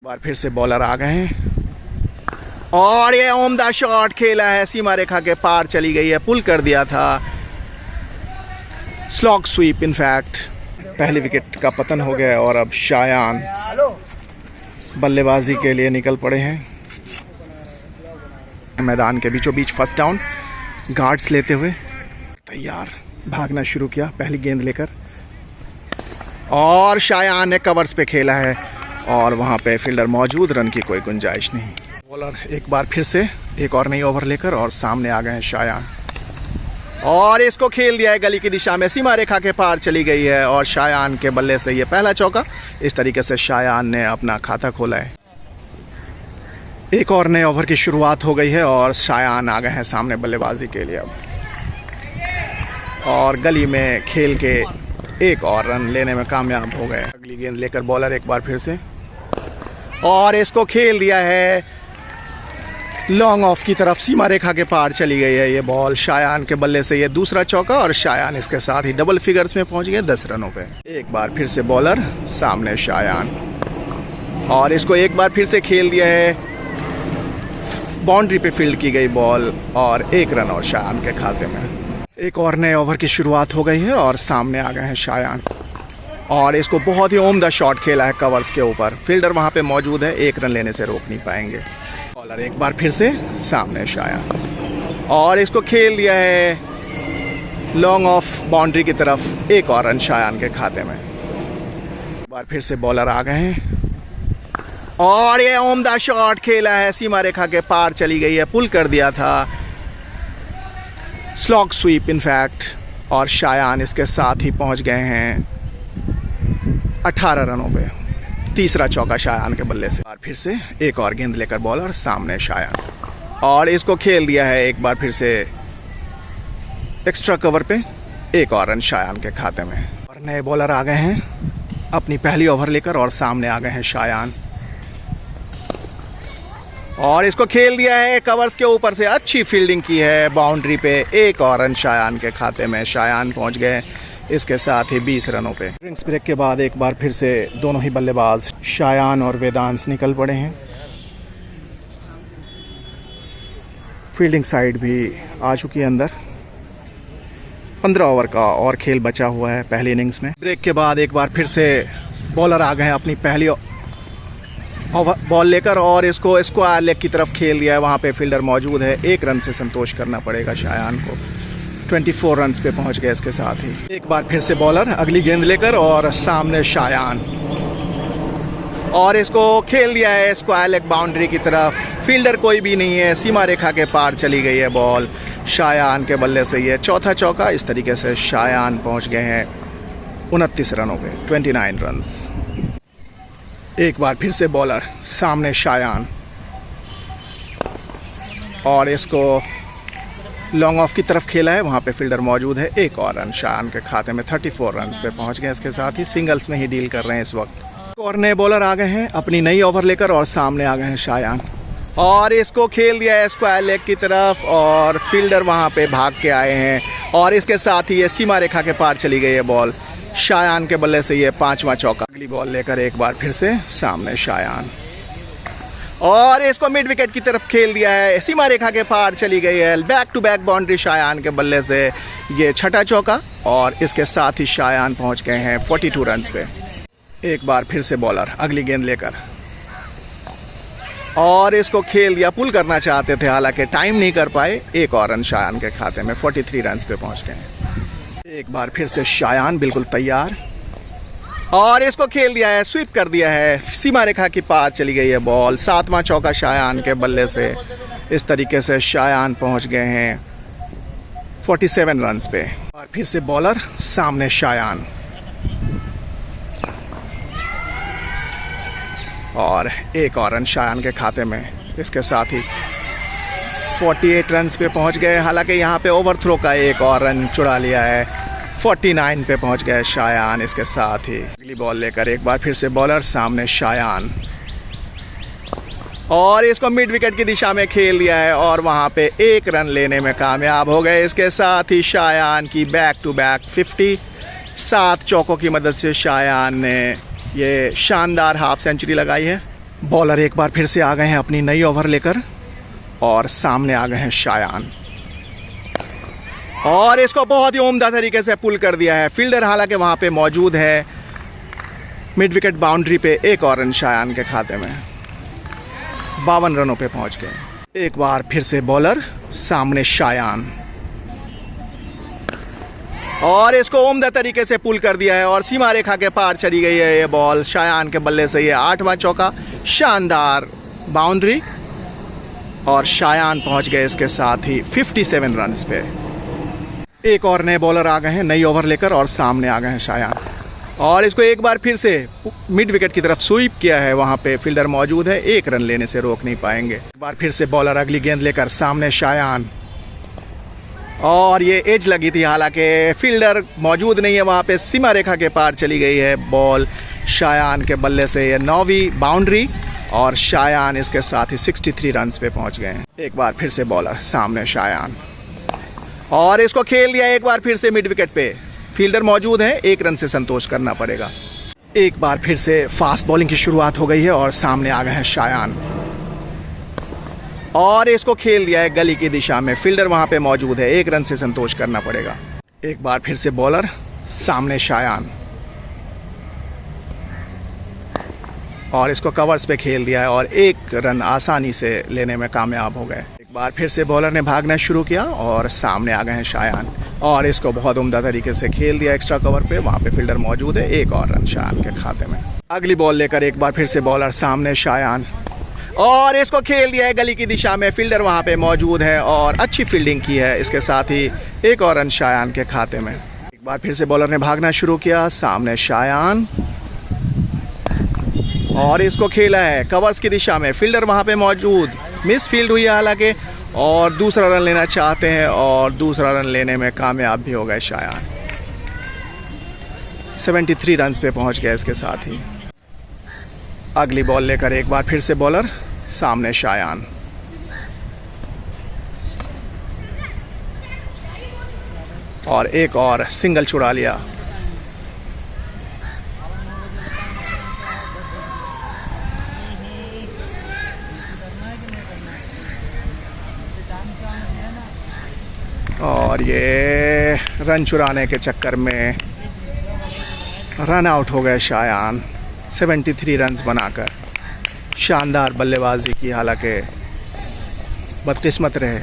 बार फिर से बॉलर आ गए हैं और ये उम्दा शॉट खेला है, सीमा रेखा के पार चली गई है, पुल कर दिया था, स्लॉग स्वीप इनफैक्ट। पहली विकेट का पतन हो गया और अब शायान बल्लेबाजी के लिए निकल पड़े हैं। मैदान के बीचों बीच फर्स्ट डाउन, गार्ड्स लेते हुए तैयार, भागना शुरू किया पहली गेंद लेकर और शायान ने कवर्स पे खेला है और वहां पे फील्डर मौजूद, रन की कोई गुंजाइश नहीं। बॉलर एक बार फिर से एक और नई ओवर लेकर और सामने आ गए हैं शायान और इसको खेल दिया है गली की दिशा में, सीमा रेखा के पार चली गई है और शायान के बल्ले से ये पहला चौका। इस तरीके से शायान ने अपना खाता खोला है। एक और नए ओवर की शुरुआत हो गई है और शायान आ गए हैं सामने बल्लेबाजी के लिए अब, और गली में खेल के एक और रन लेने में कामयाब हो गए। अगली गेंद लेकर बॉलर एक बार फिर से और इसको खेल दिया है लॉन्ग ऑफ की तरफ, सीमा रेखा के पार चली गई है ये बॉल। शायान के बल्ले से ये दूसरा चौका और शायान इसके साथ ही डबल फिगर्स में पहुंच गए 10 रनों पे। एक बार फिर से बॉलर, सामने शायान और इसको एक बार फिर से खेल दिया है, बाउंड्री पे फील्ड की गई बॉल और 1 रन और शायान के खाते में। एक और नए ओवर की शुरुआत हो गई है और सामने आ गए हैं शायान और इसको बहुत ही उम्दा शॉट खेला है कवर्स के ऊपर, फील्डर वहां पे मौजूद है, 1 रन लेने से रोक नहीं पाएंगे। बॉलर एक बार फिर से सामने शायान और इसको खेल दिया है लॉन्ग ऑफ बाउंड्री की तरफ, 1 और रन शायान के खाते में। एक बार फिर से बॉलर आ गए हैं और ये उम्दा शॉट खेला है, सीमा रेखा के पार चली गई है, पुल कर दिया था, स्लॉग स्वीप इनफैक्ट, और शायान इसके साथ ही पहुंच गए हैं 18 रनों पे। तीसरा चौका शायान के बल्ले से। और फिर से एक और गेंद लेकर बॉलर, सामने शायान और इसको खेल दिया है एक बार फिर से एक्स्ट्रा कवर पे, 1 और रन शायान के खाते में। और नए बॉलर आ गए हैं अपनी पहली ओवर लेकर और सामने आ गए हैं शायान और इसको खेल दिया है कवर्स के ऊपर से, अच्छी फील्डिंग की है बाउंड्री पे, 1 और रन शायान के खाते में। शायान पहुंच गए इसके साथ ही 20 रनों पे। ड्रिंक्स ब्रेक के बाद एक बार फिर से दोनों ही बल्लेबाज शायान और वेदांश निकल पड़े हैं। फील्डिंग साइड भी आ चुकी है अंदर। 15 ओवर का और खेल बचा हुआ है पहली इनिंग्स में। ब्रेक के बाद एक बार फिर से बॉलर आ गए हैं अपनी पहली बॉल लेकर और इसको स्क्वायर लेग की तरफ खेल दिया है, वहां पे फील्डर मौजूद है, 1 रन से संतोष करना पड़ेगा शायान को। 24 रन पे पहुंच गए इसके साथ ही। एक बार फिर से बॉलर अगली गेंद लेकर और सामने शायान और इसको खेल दिया है स्क्वायर लेग बाउंड्री की तरफ, फील्डर कोई भी नहीं है, सीमा रेखा के पार चली गई है बॉल। शायान के बल्ले से ये चौथा चौका। इस तरीके से शायान पहुंच गए हैं 29 रनों पे, 29 रन। एक बार फिर से बॉलर, सामने शायान और इसको लॉन्ग ऑफ की तरफ खेला है, वहां पे फील्डर मौजूद है, 1 और रन शायान के खाते में। 34 रन पे पहुंच गए इसके साथ ही। सिंगल्स में ही डील कर रहे हैं इस वक्त। और नए बॉलर आ गए हैं अपनी नई ओवर लेकर और सामने आ गए हैं शायान और इसको खेल दिया है स्क्वायर लेग की तरफ और फील्डर वहां पे भाग के आए हैं और इसके साथ ही ये सीमा रेखा के पार चली गई है बॉल। शायान के बल्ले से ये 5वां चौका। अगली बॉल लेकर एक बार फिर से सामने शायान और इसको मिड विकेट की तरफ खेल दिया है, सीमा रेखा के पार चली गई है, back to back boundary Shayan के बल्ले से ये 6ठा चौका और इसके साथ ही शायान पहुंच गए हैं 42 रन पे। एक बार फिर से बॉलर अगली गेंद लेकर और इसको खेल दिया, पुल करना चाहते थे हालांकि टाइम नहीं कर पाए, 1 और रन शायान के खाते में। 43 रन पे पहुंच गए। एक बार फिर से शायान बिल्कुल तैयार और इसको खेल दिया है, स्वीप कर दिया है, सीमा रेखा की पार चली गई है बॉल। 7वां चौका शायान के बल्ले से। इस तरीके से शायान पहुंच गए हैं 47 रन पे। और फिर से बॉलर, सामने शायान और 1 और रन शायान के खाते में। इसके साथ ही 48 रन पे पहुंच गए, हालांकि यहाँ पे ओवरथ्रो का 1 और रन चुरा लिया है। 49 पे पहुंच गए शायान इसके साथ ही। अगली बॉल लेकर एक बार फिर से बॉलर, सामने शायान और इसको मिड विकेट की दिशा में खेल दिया है और वहां पे 1 रन लेने में कामयाब हो गए। इसके साथ ही शायान की बैक टू बैक 50। 7 चौकों की मदद से शायान ने ये शानदार हाफ सेंचुरी लगाई है। बॉलर एक बार फिर से आ गए हैं अपनी नई ओवर लेकर और सामने आ गए हैं शायान और इसको बहुत ही उम्दा तरीके से पुल कर दिया है। फील्डर हालांकि वहां पे मौजूद है। मिड विकेट बाउंड्री पे एक और रन शायान के खाते में। 52 रनों पे पहुंच गए। एक बार फिर से बॉलर, सामने शायान और इसको उम्दा तरीके से पुल कर दिया है और सीमा रेखा के पार चली गई है ये बॉल। शायान के बल्ले से ये 8वां चौका, शानदार बाउंड्री और शायान पहुंच गए इसके साथ ही 57 रन्स पे। एक और नए बॉलर आ गए हैं नई ओवर लेकर और सामने आ गए हैं शायान और इसको एक बार फिर से मिड विकेट की तरफ स्वीप किया है। वहां पे फील्डर मौजूद है, एक रन लेने से रोक नहीं पाएंगे। एक बार फिर से बॉलर अगली गेंद लेकर, सामने शायान और ये एज लगी थी, हालांकि फील्डर मौजूद नहीं है वहां पे। सीमा रेखा के पार चली गई है बॉल। शायान के बल्ले से ये 9वीं बाउंड्री और शायान इसके साथ ही 63 रन्स पे पहुंच गए हैं। एक बार फिर से बॉलर, सामने शायान और इसको खेल दिया एक बार फिर से मिड विकेट पे। फील्डर मौजूद है, एक रन से संतोष करना पड़ेगा। एक बार फिर से फास्ट बॉलिंग की शुरुआत हो गई है और सामने आ गए हैं शायान और इसको खेल दिया है गली की दिशा में। फील्डर वहां पे मौजूद है, एक रन से संतोष करना पड़ेगा। एक बार फिर से बॉलर, सामने शायान और इसको कवर्स पे खेल दिया है और एक रन आसानी से लेने में कामयाब हो गए। एक बार फिर से बॉलर ने भागना शुरू किया और सामने आ गए हैं शायान और इसको बहुत उम्दा तरीके से खेल दिया एक्स्ट्रा कवर पे। वहां पे फील्डर मौजूद है, एक और रन शायान के खाते में। अगली बॉल लेकर एक बार फिर से बॉलर, सामने शायान और इसको खेल दिया है गली की दिशा में। फील्डर वहां पे मौजूद है और अच्छी फील्डिंग की है। इसके साथ ही एक और रन शायान के खाते में। एक बार फिर से बॉलर ने भागना शुरू किया, सामने शायान और इसको खेला है कवर्स की दिशा में। फील्डर वहां पे मौजूद, मिस फील्ड हुई है हालांकि, और दूसरा रन लेना चाहते हैं और दूसरा रन लेने में कामयाब भी हो गए शायान। 73 रन पे पहुंच गया इसके साथ ही। अगली बॉल लेकर एक बार फिर से बॉलर, सामने शायान और एक और सिंगल छुड़ा लिया। और ये रन चुराने के चक्कर में रन आउट हो गए शायान 73 रन्स बनाकर। शानदार बल्लेबाजी की, हालांकि बदकिस्मत रहे।